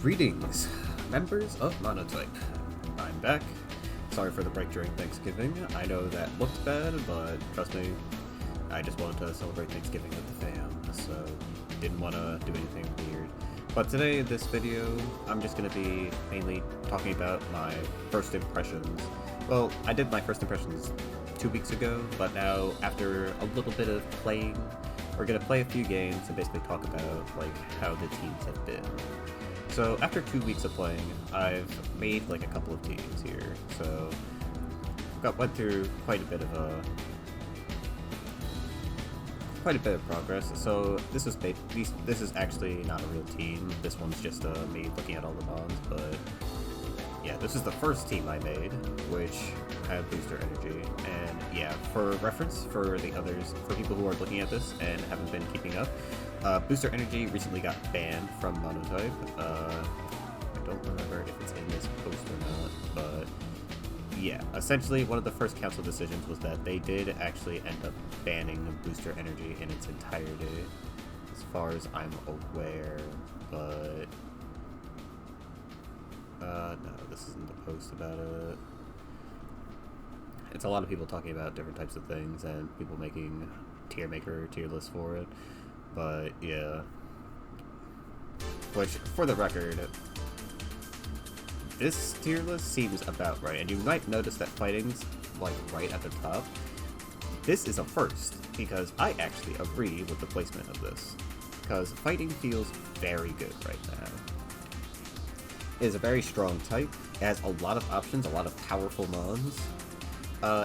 Greetings, members of Monotype. I'm back. Sorry for the break during Thanksgiving. I know that looked bad, but trust me, I just wanted to celebrate Thanksgiving with the fam, so didn't want to do anything weird. But today, in this video, I'm just going to be mainly talking about my first impressions. Well, I did my first impressions 2 weeks ago, but now, after a little bit of playing, we're going to play a few games and basically talk about how the teams have been. So after 2 weeks of playing, I've made a couple of teams here. So went through quite a bit of progress. So this is actually not a real team. This one's just me looking at all the mods. But yeah, this is the first team I made, which had booster energy. And yeah, for reference for the others, for people who are looking at this and haven't been keeping up. Booster Energy recently got banned from Monotype. I don't remember if it's in this post or not, but yeah, essentially one of the first council decisions was that they did actually end up banning Booster Energy in its entirety, as far as I'm aware, but no, this isn't the post about it. It's a lot of people talking about different types of things and people making tier lists for it. But yeah, which for the record, this tier list seems about right, and you might notice that fighting's right at the top. This is a first because I actually agree with the placement of this, because fighting feels very good right now. It is a very strong type. It has a lot of options, a lot of powerful mons.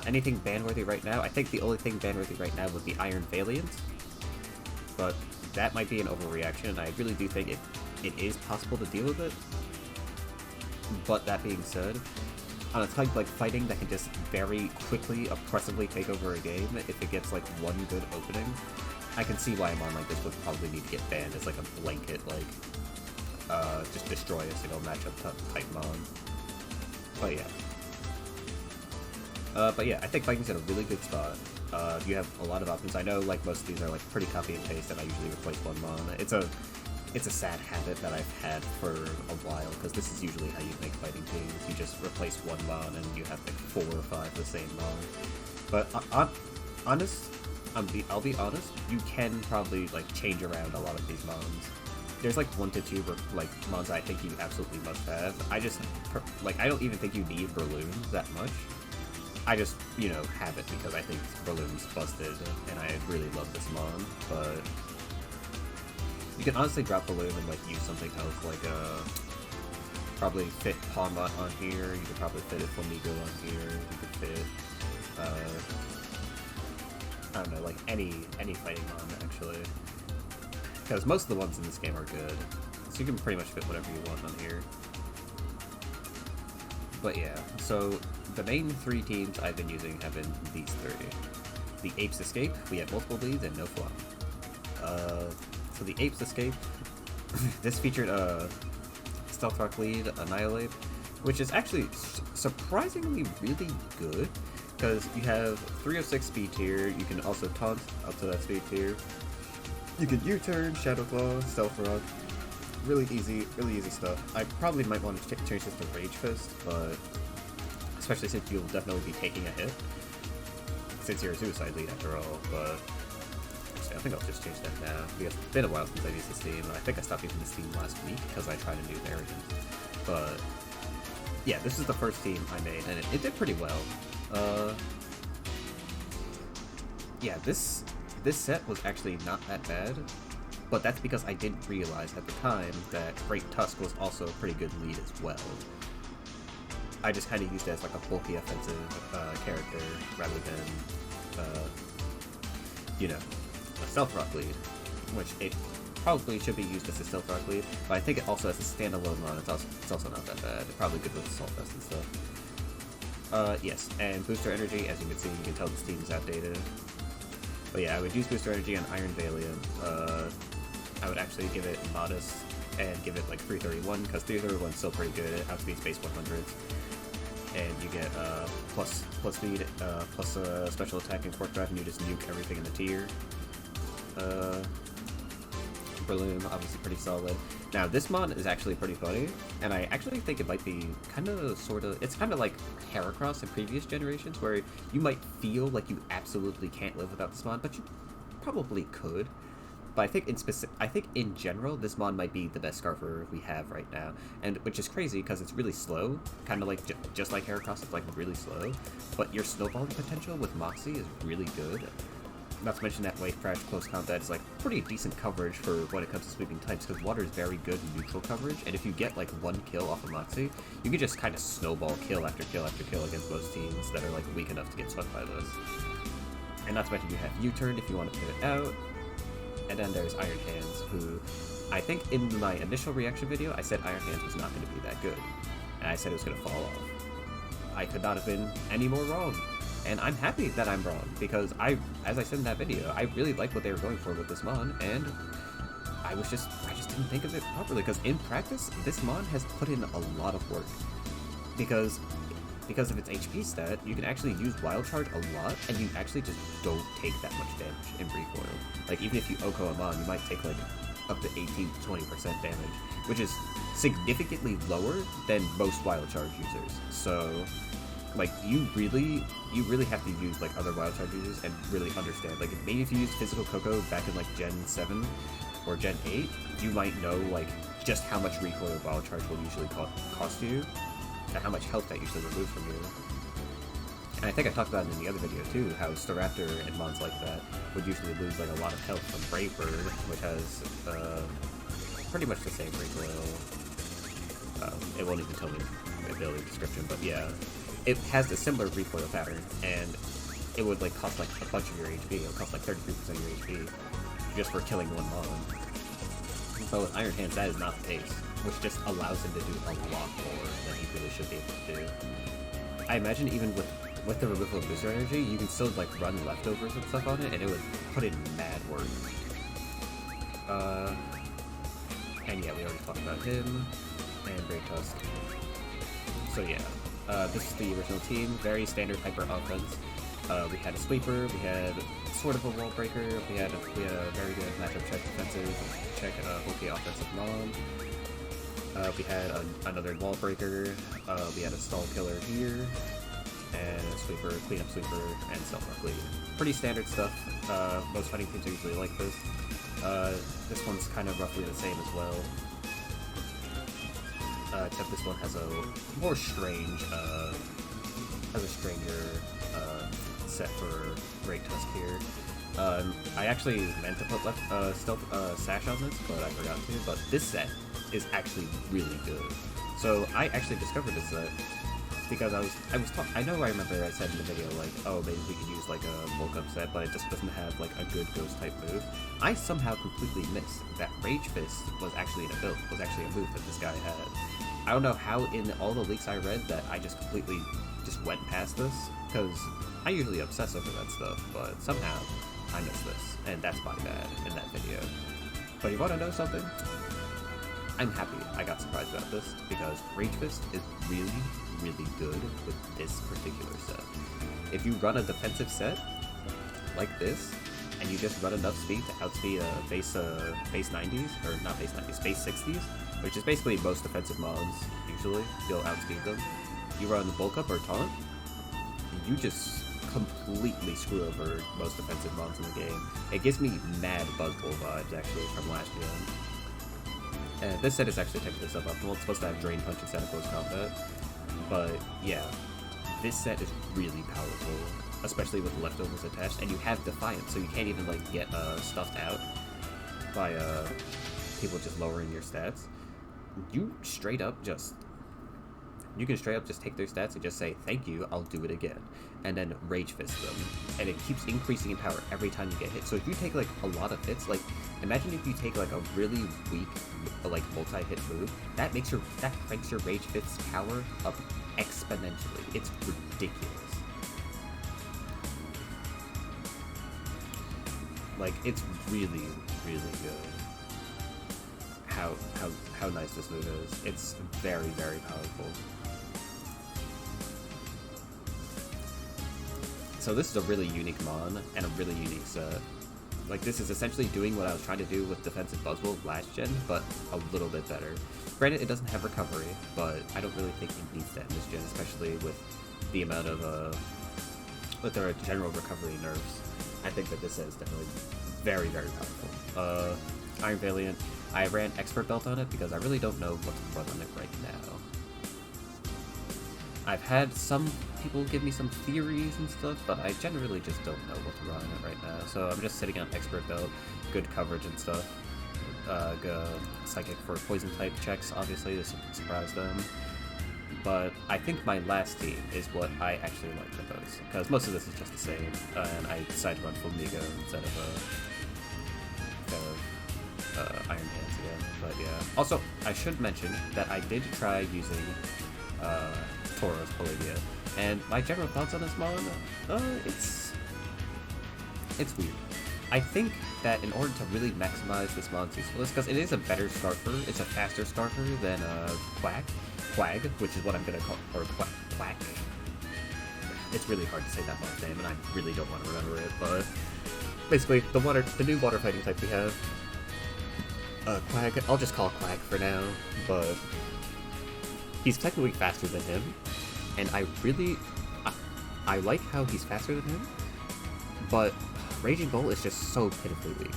Anything ban-worthy right now? I think the only thing ban-worthy right now would be Iron Valiant. But that might be an overreaction, and I really do think it is possible to deal with it. But that being said, on a type like fighting that can just very quickly, oppressively take over a game, if it gets one good opening, I can see why a mon like this would probably need to get banned as a blanket, just destroy a single matchup type mon. But yeah, I think fighting's in a really good spot. You have a lot of options. I know most of these are pretty copy and paste, and I usually replace one mon. It's a sad habit that I've had for a while, because this is usually how you make fighting teams. You just replace one mon and you have 4 or 5 of the same mon. But I'll be honest, you can probably change around a lot of these mons. There's 1 to 2 mons I think you absolutely must have. I don't even think you need Breloom that much. I just, have it because I think Breloom's busted, and I really love this mon, but you can honestly drop Breloom and, use something else, probably fit Pawmot on here, you could probably fit it Flamigo on here, you could fit, I don't know, any fighting mon, actually, because most of the ones in this game are good, so you can pretty much fit whatever you want on here. But yeah, so the main 3 teams I've been using have been these 3. The Apes Escape, we have multiple leads and no flop. So the Apes Escape, this featured a Stealth Rock lead, Annihilate, which is actually surprisingly really good, because you have 306 speed tier, you can also taunt up to that speed tier, you can U-turn, Shadow Claw, Stealth Rock. Really easy stuff. I probably might want to change this to Rage Fist, but especially since you'll definitely be taking a hit, since you're a suicide lead after all. But actually, I think I'll just change that now, because it's been a while since I've used this team, and I think I stopped using this team last week because I tried a new variant. But yeah, this is the first team I made, and it did pretty well. Yeah, this set was actually not that bad. But that's because I didn't realize at the time that Great Tusk was also a pretty good lead as well. I just kind of used it as a bulky offensive character rather than, a Stealth Rock lead, which it probably should be used as a Stealth Rock lead, but I think it also as a standalone mon, it's also not that bad. It's probably good with Assault Vest and stuff. Yes, and Booster Energy, as you can see, you can tell this team is outdated. But yeah, I would use Booster Energy on Iron Valiant. I would actually give it Modest and give it 331, because 331 is still pretty good. It outspeeds base 100s. And you get plus speed, plus special attack and Quark Drive, and you just nuke everything in the tier. Breloom, obviously pretty solid. Now, this mon is actually pretty funny, and I actually think it might be kind of, sort of, it's kind of like Heracross in previous generations, where you might feel like you absolutely can't live without this mon, but you probably could. But I think in general, this mon might be the best Scarfer we have right now, and which is crazy because it's really slow, kind of like just like Heracross, it's like really slow. But your snowballing potential with Moxie is really good. Not to mention that Wave Crash close combat is like pretty decent coverage for when it comes to sweeping types, because water is very good neutral coverage, and if you get like one kill off of Moxie, you can just kind of snowball kill after kill after kill against most teams that are like weak enough to get swept by this. And not to mention you have U-turn if you want to put it out. And then there's Iron Hands, who I think in my initial reaction video, I said Iron Hands was not going to be that good. And I said it was going to fall off. I could not have been any more wrong. And I'm happy that I'm wrong, because as I said in that video, I really liked what they were going for with this mon, and I just didn't think of it properly, because in practice, this mon has put in a lot of work. Because of its HP stat, you can actually use Wild Charge a lot, and you actually just don't take that much damage in recoil. Like, even if you OHKO him on, you might take, like, up to 18-20% damage, which is significantly lower than most Wild Charge users. So, like, you really have to use, like, other Wild Charge users and really understand. Like, maybe if you used Physical Koko back in, like, Gen 7 or Gen 8, you might know, like, just how much recoil Wild Charge will usually cost you, and how much health that usually removes from you. And I think I talked about it in the other video too, how Staraptor and mons like that would usually lose like a lot of health from Brave Bird, which has pretty much the same recoil. It won't even tell me the ability description, but yeah, it has a similar recoil pattern, and it would like cost like a bunch of your HP. It would cost like 33% of your HP just for killing one mon. But with Iron Hands, that is not the case, which just allows him to do a lot more than he really should be able to do. I imagine even with the removal of booster energy, you can still like run leftovers and stuff on it, and it would put in mad work. And yeah, we already talked about him, and Great Tusk. So yeah, this is the original team, very standard hyper offense. We had a sweeper, we had sort of a wall breaker, we had a very good matchup check defensive, check okay offensive mon. We had another wall breaker, we had a stall killer here, and a sweeper, cleanup sweeper, and self-mark lead. Pretty standard stuff. Most fighting teams are usually like this. This one's kind of roughly the same as well. Except this one has a more strange, has a stranger set for Great Tusk here. I actually meant to put stealth sash on this, but I forgot to. But this set is actually really good. So I actually discovered this set because I remember I said in the video like, oh, maybe we could use like a bulk up set, but it just doesn't have like a good ghost type move. I somehow completely missed that Rage Fist was actually a move that this guy had. I don't know how in all the leaks I read that I just completely went past this, because I usually obsess over that stuff, but somehow I missed this, and that's my bad in that video. But you want to know something? I'm happy I got surprised about this, because Rage Fist is really, really good with this particular set. If you run a defensive set like this, and you just run enough speed to outspeed base 90s, or not base 90s, base 60s, which is basically most defensive mons, usually, you'll outspeed them. You run the bulk up or taunt, you just completely screw over most defensive mons in the game. It gives me mad Buzzwole vibes, actually, from last gen. This set is actually technically suboptimal. It's supposed to have Drain Punch instead of close combat. But yeah, this set is really powerful, especially with leftovers attached, and you have Defiance, so you can't even like get stuffed out by people just lowering your stats. You can straight up just take their stats and just say, thank you, I'll do it again. And then Rage Fist them. And it keeps increasing in power every time you get hit. So if you take like a lot of hits, like imagine if you take like a really weak like multi-hit move, that cranks your Rage Fist's power up exponentially. It's ridiculous. Like, it's really, really good. How nice this move is. It's very, very powerful. So this is a really unique mon and a really unique set. Like, this is essentially doing what I was trying to do with Defensive Buzzwole last gen, but a little bit better. Granted, it doesn't have recovery, but I don't really think it needs that in this gen, especially with the amount of, with their general recovery nerfs. I think that this is definitely very, very powerful. Iron Valiant, I ran Expert Belt on it because I really don't know what to run on it right now. I've had some people give me some theories and stuff, but I generally just don't know what to run on it right now. So I'm just sitting on Expert Belt, good coverage and stuff. Psychic for poison type checks, obviously, to surprise them. But I think my last team is what I actually like the most, because most of this is just the same, and I decided to run Flamigo instead of Iron Hands again. But yeah. Also, I should mention that I did try using Tauros Palladia, and my general thoughts on this mon, it's weird. I think that in order to really maximize this mon's usefulness, because it is a better Scarfer, it's a faster Scarfer than Quag, which is what I'm gonna call, or Quack. It's really hard to say that mon's name, and I really don't want to remember it, but basically, the new water fighting type we have, Quag, I'll just call Quag for now, but he's technically faster than him, and I like how he's faster than him, but Raging Bolt is just so pitifully weak.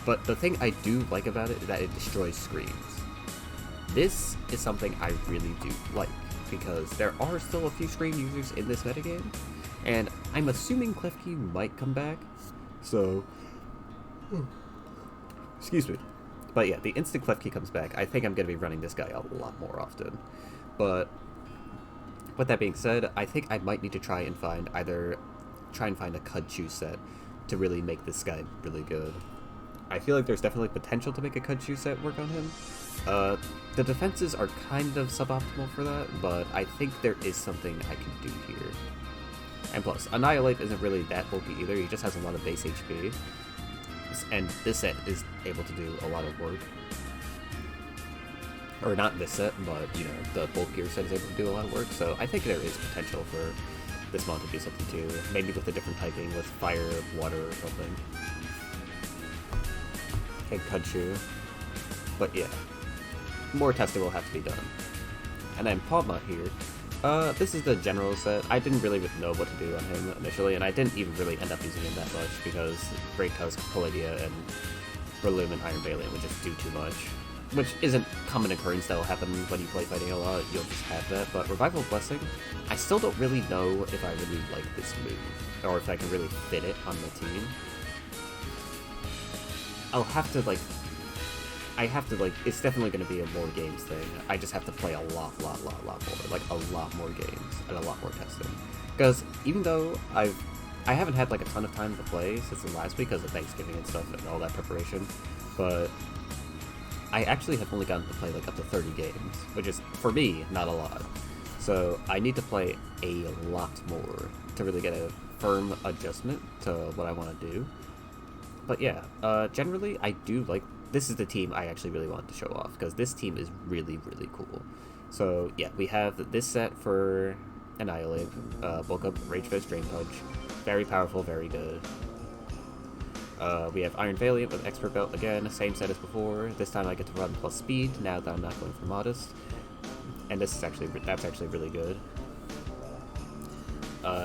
But the thing I do like about it is that it destroys screens. This is something I really do like, because there are still a few screen users in this metagame, and I'm assuming Klefki might come back, so excuse me. But yeah, the instant Klefki comes back, I think I'm going to be running this guy a lot more often. But with that being said, I think I might need to try and find a Cudchu set to really make this guy really good. I feel like there's definitely potential to make a Cudchu set work on him. The defenses are kind of suboptimal for that, but I think there is something I can do here. And plus, Annihilate isn't really that bulky either, he just has a lot of base HP. And this set is able to do a lot of work. Or not this set, but, you know, the bulkier set is able to do a lot of work, so I think there is potential for this mod to do something too. Maybe with a different typing, with fire, water, or something. And Cudchu. But yeah. More testing will have to be done. And then Pawma here. This is the general set. I didn't really know what to do on him initially, and I didn't even really end up using him that much because Great Tusk, Palladia, and Breloom and Iron Valiant would just do too much. Which isn't common occurrence that will happen when you play fighting a lot, you'll just have that. But Revival Blessing, I still don't really know if I really like this move, or if I can really fit it on the team. It's definitely going to be a more games thing. I just have to play a lot more, like a lot more games, and a lot more testing. Because even though I haven't had like a ton of time to play since the last week because of Thanksgiving and stuff and all that preparation, but I actually have only gotten to play like up to 30 games, which is, for me, not a lot. So I need to play a lot more to really get a firm adjustment to what I want to do. But yeah, generally I do like, this is the team I actually really wanted to show off, because this team is really, really cool. So yeah, we have this set for Annihilate, Bulk Up, Rage Fist, Drain Punch. Very powerful, very good. We have Iron Valiant with Expert Belt again, same set as before. This time I get to run plus speed, now that I'm not going for Modest. And that's actually really good.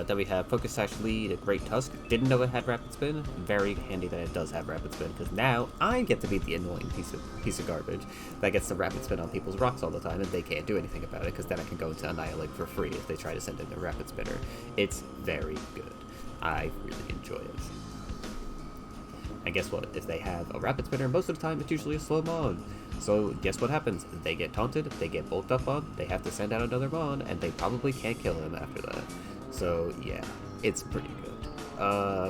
Then we have Focus Sash Lead, Great Tusk. Didn't know it had Rapid Spin. Very handy that it does have Rapid Spin, because now I get to be the annoying piece of garbage that gets the Rapid Spin on people's rocks all the time, and they can't do anything about it, because then I can go into Annihilate for free if they try to send in their Rapid Spinner. It's very good. I really enjoy it. And guess what? If they have a Rapid Spinner, most of the time it's usually a slow mon. So guess what happens? They get taunted, they get bulked up on, they have to send out another mon, and they probably can't kill him after that. So yeah, it's pretty good.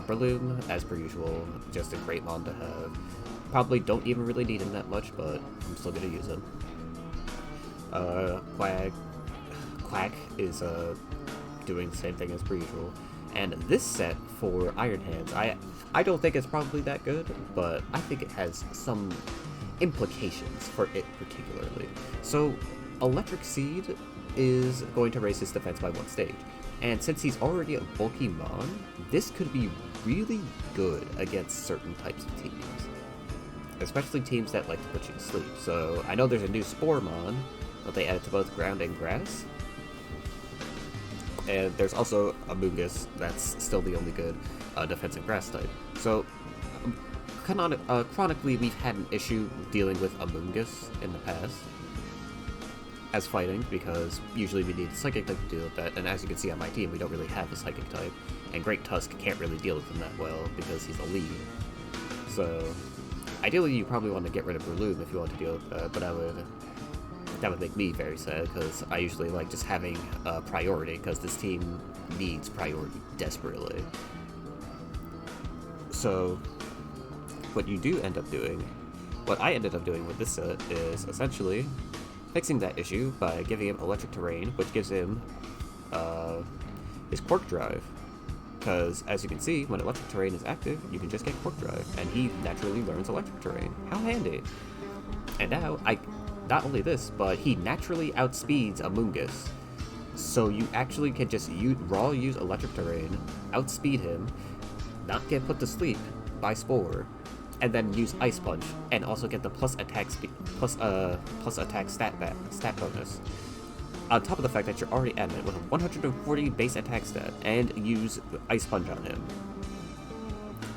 Breloom, as per usual, just a great mon to have. Probably don't even really need him that much, but I'm still gonna use him. Quack is doing the same thing as per usual. And this set for Iron Hands, I don't think it's probably that good, but I think it has some implications for it particularly. So, Electric Seed is going to raise his defense by 1 stage. And since he's already a bulky mon, this could be really good against certain types of teams. Especially teams that like to put you to sleep. So, I know there's a new Sporemon that they added to both ground and grass. And there's also Amoonguss that's still the only good defensive grass type. So, chronically, we've had an issue dealing with Amoonguss in the past as fighting, because usually we need a Psychic type to deal with that, and as you can see on my team, we don't really have a Psychic type, and Great Tusk can't really deal with him that well because he's a lead. So, ideally you probably want to get rid of Breloom if you want to deal with that, but that would make me very sad, because I usually like just having priority, because this team needs priority desperately. So, what I ended up doing with this set is essentially fixing that issue by giving him Electric Terrain, which gives him his Quark Drive. Because, as you can see, when Electric Terrain is active, you can just get Quark Drive, and he naturally learns Electric Terrain. How handy! And now, not only this, but he naturally outspeeds Amoonguss. So you actually can just use Electric Terrain, outspeed him, not get put to sleep by Spore, and then use Ice Punch, and also get the plus attack stat bonus. On top of the fact that you're already adamant with a 140 base attack stat, and use Ice Punch on him.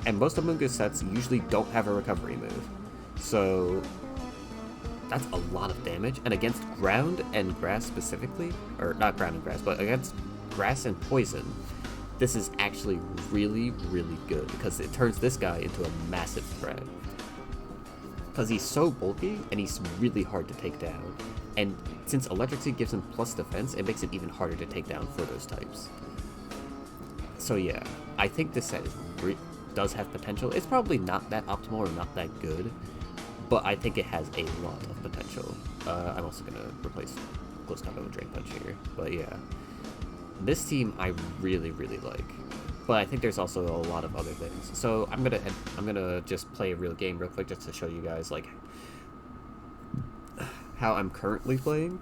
And most Amoonguss sets usually don't have a recovery move. So that's a lot of damage, and against ground and grass specifically, or not ground and grass, but against grass and poison, this is actually really, really good, because it turns this guy into a massive threat. Because he's so bulky, and he's really hard to take down. And since Electric Seed gives him plus defense, it makes it even harder to take down for those types. So yeah, I think this set does have potential. It's probably not that optimal or not that good, but I think it has a lot of potential. I'm also going to replace Close Combat with Drain Punch here, but yeah. This team I really, really like, but I think there's also a lot of other things. So I'm gonna just play a real game real quick, just to show you guys like how I'm currently playing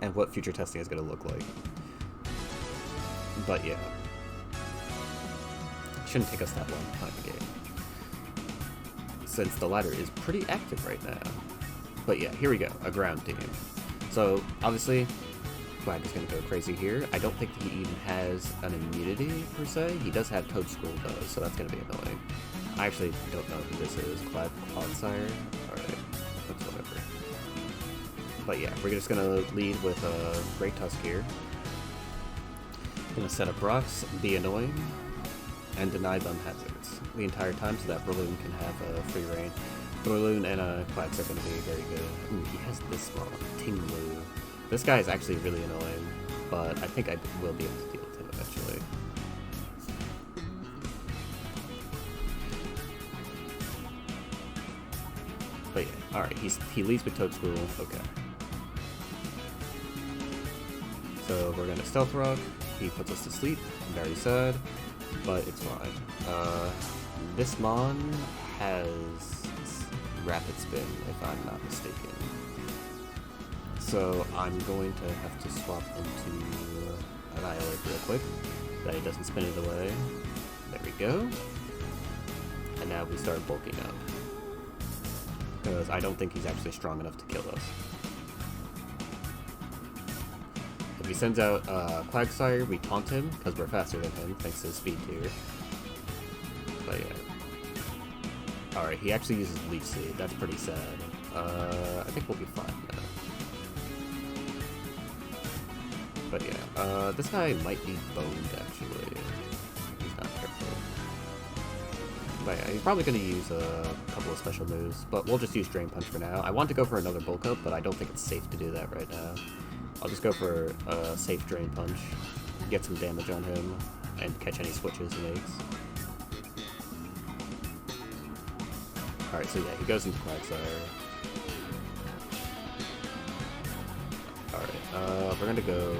and what future testing is gonna look like. But yeah, shouldn't take us that long to find the game, since the ladder is pretty active right now. But yeah, here we go, a ground team. So obviously, Quack is going to go crazy here. I don't think he even has an immunity, per se. He does have Toadschool, though, so that's going to be annoying. I actually don't know who this is. Clodsire? Alright, that's whatever. But yeah, we're just going to lead with a Great Tusk here. Going to set up rocks, be annoying, and deny them hazards the entire time, so that Breloom can have a free reign. Breloom and Quacks are going to be very good. Ooh, he has this one, Tinglu. This guy is actually really annoying, but I think I will be able to deal with him eventually. But yeah, alright, he leads with Toadschool, okay. So we're gonna Stealth Rock, he puts us to sleep, very sad, but it's fine. This Mon has Rapid Spin, if I'm not mistaken. So I'm going to have to swap into Annihilate real quick, that he doesn't spin it away. There we go. And now we start bulking up, because I don't think he's actually strong enough to kill us. If he sends out Quagsire, we taunt him, because we're faster than him, thanks to his speed tier. But yeah. Alright, he actually uses Leech Seed, that's pretty sad. I think we'll be fine now. But yeah, this guy might be boned, actually. He's not careful. But yeah, he's probably going to use a couple of special moves, but we'll just use Drain Punch for now. I want to go for another Bulk Up, but I don't think it's safe to do that right now. I'll just go for a safe Drain Punch, get some damage on him, and catch any switches he makes. Alright, so yeah, he goes into Quagsire. Alright, we're gonna go...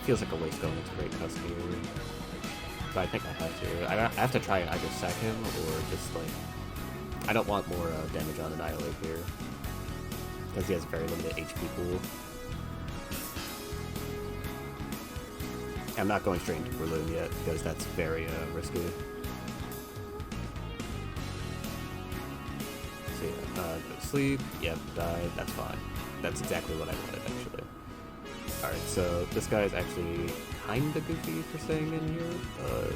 Feels like a waste going into Great Tusk here. But I think I have to. I have to try and either sack him, or just like... I don't want more damage on Annihilate here, because he has a very limited HP pool. I'm not going straight into Breloom yet, because that's very risky. So yeah, go to sleep, yep, died, that's fine. That's exactly what I wanted, actually. Alright, so this guy is actually kinda goofy for staying in here, but...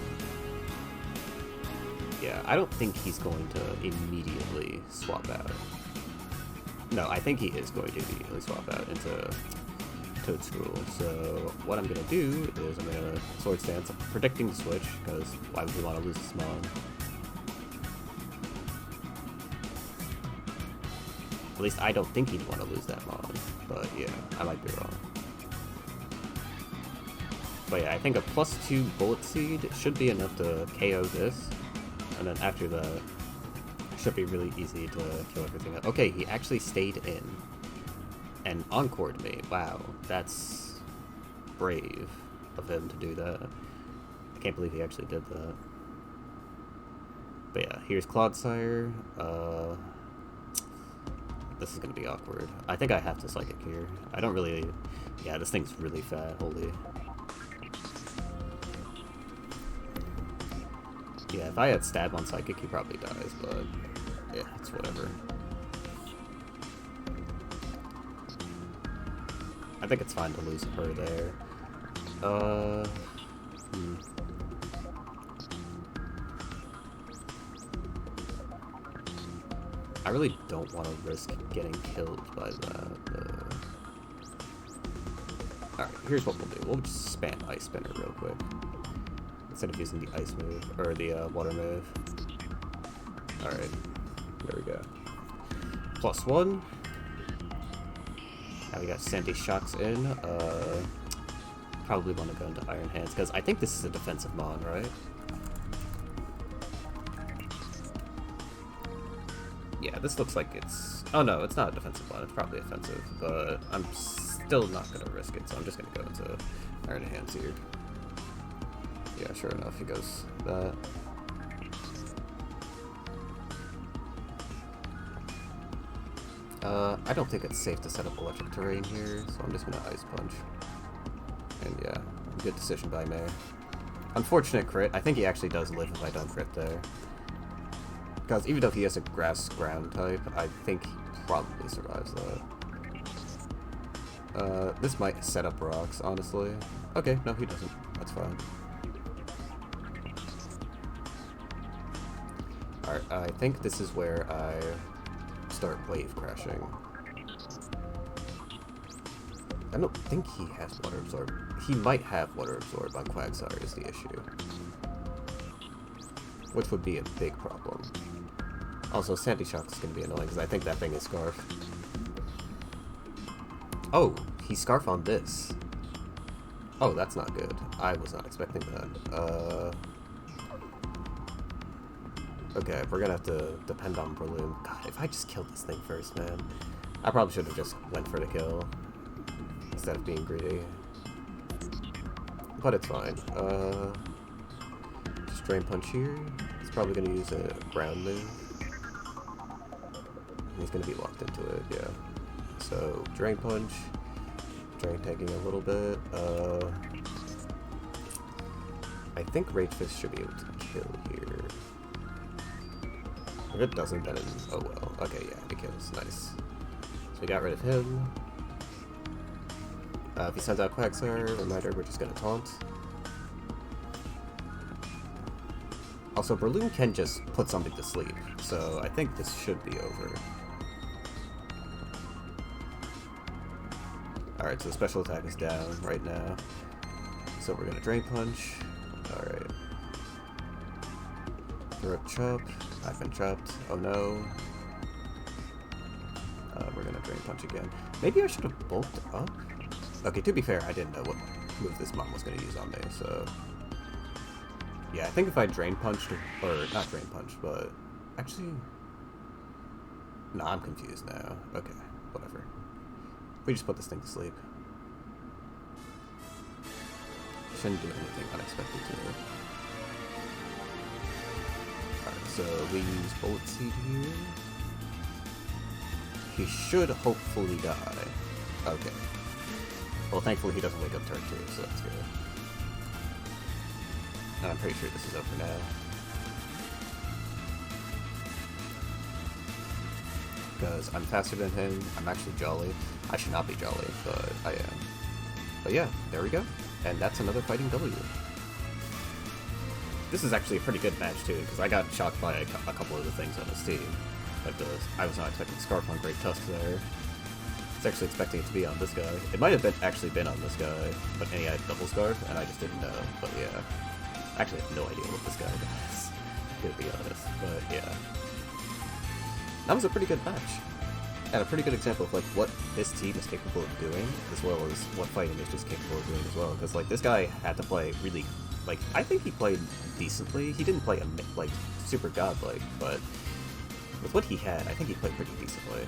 yeah, I don't think he's going to immediately swap out. No, I think he is going to immediately swap out into Toadstool. So what I'm going to do is I'm going to Swords Dance, predicting the switch, because why would we want to lose this Mon? At least I don't think he'd want to lose that Mon, but yeah, I might be wrong. But yeah, I think a +2 Bullet Seed should be enough to KO this, and then after that, should be really easy to kill everything else. Okay, he actually stayed in and encored me. Wow, that's brave of him to do that. I can't believe he actually did that. But yeah, here's Clodsire. This is gonna be awkward. I think I have to Psychic here. I don't really... yeah, this thing's really fat, holy. Yeah, if I had Stab on Psychic, he probably dies, but yeah, it's whatever. I think it's fine to lose her there. I really don't want to risk getting killed by that. Alright, here's what we'll do. We'll just spam Ice Spinner real quick, instead of using the Ice move, or the Water move. Alright, there we go. +1. Now we got Sandy Shocks in. Probably want to go into Iron Hands, because I think this is a defensive Mon, right? Yeah, this looks like it's... oh no, it's not a defensive Mon, it's probably offensive, but I'm still not going to risk it, so I'm just going to go into Iron Hands here. Yeah, sure enough, he goes that. I don't think it's safe to set up Electric Terrain here, so I'm just gonna Ice Punch. And yeah, good decision by May. Unfortunate crit. I think he actually does live if I don't crit there. Because even though he has a Grass Ground type, I think he probably survives that. This might set up rocks, honestly. Okay, no, he doesn't. That's fine. Alright, I think this is where I start Wave Crashing. I don't think he has Water Absorb. He might have Water Absorb on Quagsire is the issue. Which would be a big problem. Also, Sandy Shock is going to be annoying because I think that thing is Scarf. Oh, he Scarf on this. Oh, that's not good. I was not expecting that. Okay, we're gonna have to depend on Breloom. God, if I just killed this thing first, man. I probably should have just went for the kill instead of being greedy. But it's fine. Just Drain Punch here. He's probably gonna use a ground move. And he's gonna be locked into it, yeah. So, Drain Punch. Drain tagging a little bit. I think Rage Fist should be able to kill here. If it doesn't, then oh well. Okay, yeah, it kills. Nice. So we got rid of him. If he sends out Quagsire, reminder, we're just gonna taunt. Also, Breloom can just put something to sleep, so I think this should be over. Alright, so the special attack is down right now. So we're gonna Drain Punch. Alright. Throat Chop. I've been chopped. Oh no. We're gonna Drain Punch again. Maybe I should have bulked up? Okay, to be fair, I didn't know what move this Mon was gonna use on me, so... yeah, I think if I Drain Punched, or not Drain Punch, but... actually... no, I'm confused now. Okay, whatever. We just put this thing to sleep. Shouldn't do anything unexpected to it. Alright, so we use Bullet Seed here. He should hopefully die. Okay. Well, thankfully he doesn't wake up turn 2, so that's good. I'm pretty sure this is over now. Because I'm faster than him, I'm actually jolly. I should not be jolly, but I am. But yeah, there we go. And that's another fighting W. This is actually a pretty good match too, because I got shocked by a couple of the things on his team. Like I was not expecting Scarf on Great Tusk there. I was actually expecting it to be on this guy. It might have actually been on this guy, but he had double Scarf, and I just didn't know. But yeah, I actually have no idea what this guy does, to be honest. But yeah, that was a pretty good match, and a pretty good example of like what this team is capable of doing, as well as what fighting is just capable of doing as well. Because like this guy had to play really, like I think he played decently. He didn't play like super godlike, but with what he had, I think he played pretty decently.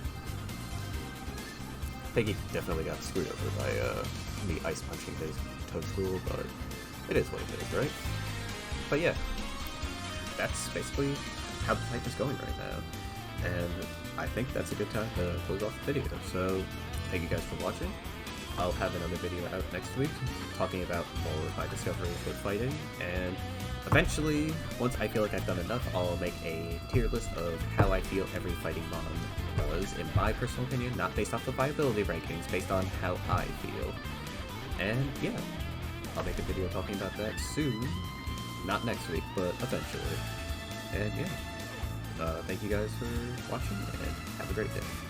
I think he definitely got screwed over by me ice punching his Toadstool, but it is what it is, right? But yeah, that's basically how the fight is going right now, and I think that's a good time to close off the video. So thank you guys for watching. I'll have another video out next week talking about more of my discoveries with fighting, and eventually, once I feel like I've done enough, I'll make a tier list of how I feel every fighting mon does, in my personal opinion, not based off the viability rankings, based on how I feel. And yeah, I'll make a video talking about that soon. Not next week, but eventually. And yeah, thank you guys for watching, and have a great day.